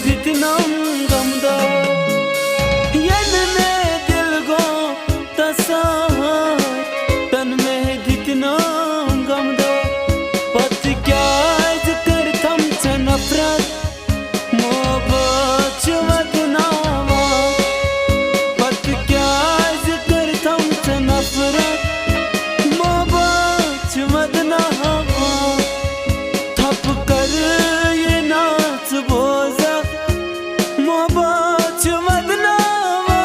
दितनाम गमदा यल में दिल गो तसार तन में दितनाम गमदा पत क्या जिक्र थम च नफरत मोहब्बत वदनावा पत क्या जिक्र थम च नफरत मोहब्बत वदनावा थप कर ये नाच बोजा मोहब्बत वदनावा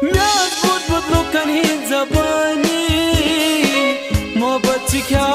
म्याज बुद बुद लुकन ही जबानी मोहब्बत क्या